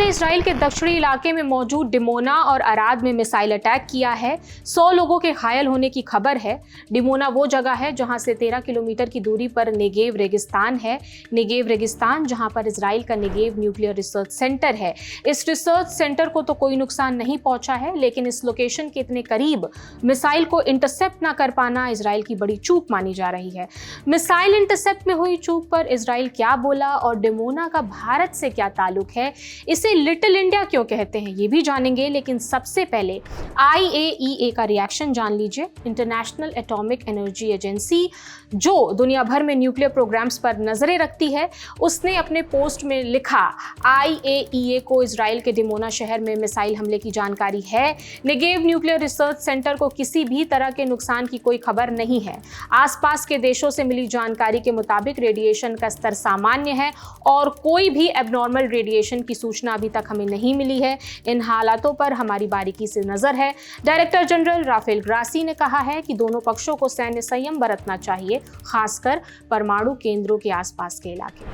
ने इसराइल के दक्षिणी इलाके में मौजूद डिमोना और अराद में मिसाइल अटैक किया है। 100 लोगों के घायल होने की खबर है। डिमोना वो जगह है जहां से 13 किलोमीटर की दूरी पर नेगेव रेगिस्तान है। नेगेव रेगिस्तान जहां पर इसराइल का नेगेव न्यूक्लियर रिसर्च सेंटर है। इस रिसर्च सेंटर को तो कोई नुकसान नहीं पहुंचा है, लेकिन इस लोकेशन के इतने करीब मिसाइल को इंटरसेप्ट ना कर पाना इसराइल की बड़ी चूक मानी जा रही है। मिसाइल इंटरसेप्ट में हुई चूक पर इसराइल क्या बोला और डिमोना का भारत से क्या ताल्लुक है, इसे लिटिल इंडिया क्यों कहते हैं, ये भी जानेंगे। लेकिन सबसे पहले IAEA का रिएक्शन जान लीजिए। इंटरनेशनल एटॉमिक एनर्जी एजेंसी, जो दुनिया भर में न्यूक्लियर प्रोग्राम्स पर नजरें रखती है, उसने अपने पोस्ट में लिखा IAEA को इसराइल के डिमोना शहर में मिसाइल हमले की जानकारी है। नेगेव न्यूक्लियर रिसर्च सेंटर को किसी भी तरह के नुकसान की कोई खबर नहीं है। आसपास के देशों से मिली जानकारी के मुताबिक रेडिएशन का स्तर सामान्य है और कोई भी एबनॉर्मल रेडिएशन की सूचना अभी तक हमें नहीं मिली है। इन हालातों पर हमारी बारीकी से नजर है। डायरेक्टर जनरल राफेल ग्रासी ने कहा है कि दोनों पक्षों को सैन्य संयम बरतना चाहिए, खासकर परमाणु केंद्रों के आसपास के इलाके।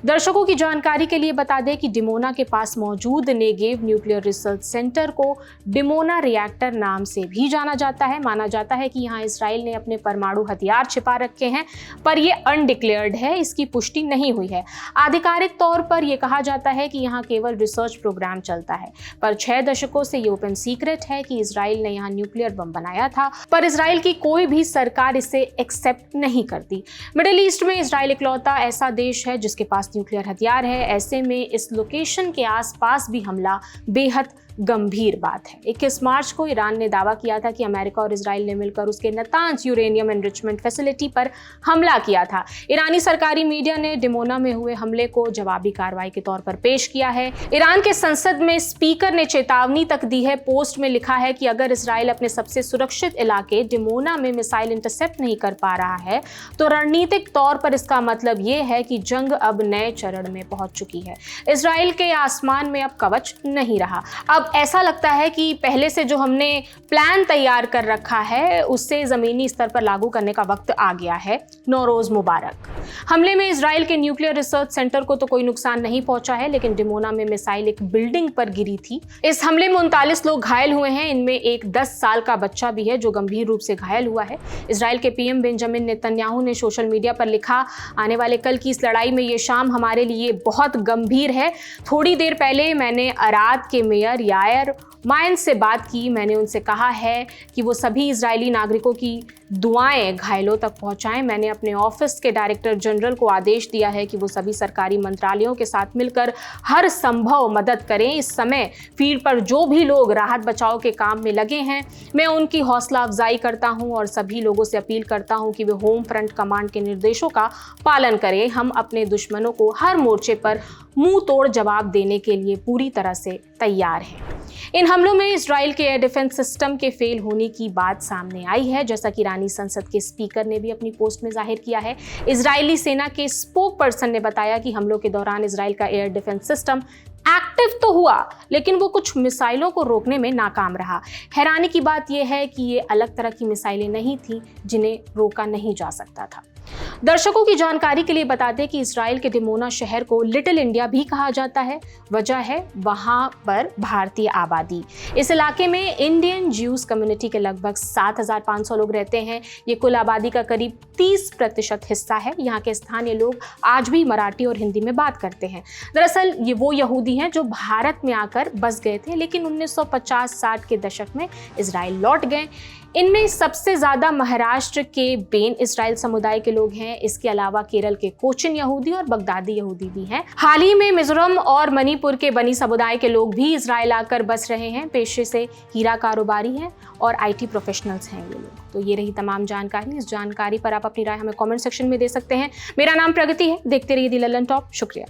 दर्शकों की जानकारी के लिए बता दें कि डिमोना के पास मौजूद नेगेव न्यूक्लियर रिसर्च सेंटर को डिमोना रिएक्टर नाम से भी जाना जाता है। माना जाता है कि यहाँ इसराइल ने अपने परमाणु हथियार छिपा रखे हैं, पर यह अनडिक्लेयर्ड है, इसकी पुष्टि नहीं हुई है। आधिकारिक तौर पर यह कहा जाता है कि यहाँ केवल रिसर्च प्रोग्राम चलता है, पर 6 दशकों से ये ओपन सीक्रेट है कि इसराइल ने यहाँ न्यूक्लियर बम बनाया था, पर इसराइल की कोई भी सरकार इसे एक्सेप्ट नहीं करती। मिडिल ईस्ट में इसराइल इकलौता ऐसा देश है जिसके पास न्यूक्लियर हथियार है। ऐसे में इस लोकेशन के आसपास भी हमला बेहद गंभीर बात है। 21 मार्च को ईरान ने दावा किया था कि अमेरिका और इसराइल ने मिलकर उसके नातांज यूरेनियम एनरिचमेंट फैसिलिटी पर हमला किया था। ईरानी सरकारी मीडिया ने डिमोना में हुए हमले को जवाबी कार्रवाई के तौर पर पेश किया है। ईरान के संसद में स्पीकर ने चेतावनी तक दी है। पोस्ट में लिखा है कि अगर इसराइल अपने सबसे सुरक्षित इलाके डिमोना में मिसाइल इंटरसेप्ट नहीं कर पा रहा है तो रणनीतिक तौर पर इसका मतलब यह है कि जंग अब नए चरण में पहुंच चुकी है। इसराइल के आसमान में अब कवच नहीं रहा। अब ऐसा लगता है कि पहले से जो हमने प्लान तैयार कर रखा है उससे जमीनी स्तर पर लागू करने का वक्त आ गया है। नौरोज मुबारक। हमले में इसराइल के न्यूक्लियर रिसर्च सेंटर को तो कोई नुकसान नहीं पहुंचा है, लेकिन डिमोना में मिसाइल एक बिल्डिंग पर गिरी थी। इस हमले में 39 लोग घायल हुए हैं। इनमें एक 10 साल का बच्चा भी है जो गंभीर रूप से घायल हुआ है। इसराइल के PM बेंजामिन नेतन्याहू ने सोशल मीडिया पर लिखा, आने वाले कल की इस लड़ाई में ये शाम हमारे लिए बहुत गंभीर है। थोड़ी देर पहले मैंने अराद के मेयर यायर मायन से बात की। मैंने उनसे कहा है कि वो सभी इजरायली नागरिकों की दुआएं घायलों तक पहुंचाएं। मैंने अपने ऑफिस के डायरेक्टर जनरल को आदेश दिया है कि वो सभी सरकारी मंत्रालयों के साथ मिलकर हर संभव मदद करें। इस समय फील्ड पर जो भी लोग राहत बचाव के काम में लगे हैं, मैं उनकी हौसला अफजाई करता हूं और सभी लोगों से अपील करता हूं कि वे होम फ्रंट कमांड के निर्देशों का पालन करें। हम अपने दुश्मनों को हर मोर्चे पर मुंह तोड़ जवाब देने के लिए पूरी तरह से तैयार हैं। इन हमलों में इसराइल के एयर डिफेंस सिस्टम के फेल होने की बात सामने आई है, जैसा कि ईरानी संसद के स्पीकर ने भी अपनी पोस्ट में जाहिर किया है। इजरायली सेना के स्पोक पर्सन ने बताया कि हमलों के दौरान इसराइल का एयर डिफेंस सिस्टम एक्टिव तो हुआ, लेकिन वो कुछ मिसाइलों को रोकने में नाकाम रहा। हैरानी की बात यह है कि ये अलग तरह की मिसाइलें नहीं थी जिन्हें रोका नहीं जा सकता था। दर्शकों की जानकारी के लिए बता दें कि इसराइल के डिमोना शहर को लिटिल इंडिया भी कहा जाता है। वजह है वहां पर भारतीय आबादी। इस इलाके में इंडियन ज्यूज कम्युनिटी के लगभग 7,500 लोग रहते हैं। ये कुल आबादी का करीब 30% हिस्सा है। यहाँ के स्थानीय लोग आज भी मराठी और हिंदी में बात करते हैं। दरअसल ये वो यहूदी हैं जो भारत में आकर बस गए थे, लेकिन 1950-60 के दशक में इसराइल लौट गए। इनमें सबसे ज्यादा महाराष्ट्र के बेन इसराइल समुदाय के लोग हैं। इसके अलावा केरल के कोचिन यहूदी और बगदादी यहूदी भी हैं। हाल ही में मिजोरम और मणिपुर के बनी समुदाय के लोग भी इसराइल आकर बस रहे हैं। पेशे से हीरा कारोबारी हैं और IT प्रोफेशनल्स हैं ये लोग। तो ये रही तमाम जानकारी। इस जानकारी पर आप अपनी राय हमें कमेंट सेक्शन में दे सकते हैं। मेरा नाम प्रगति है। देखते रहिए दी लल्लन टॉप। शुक्रिया।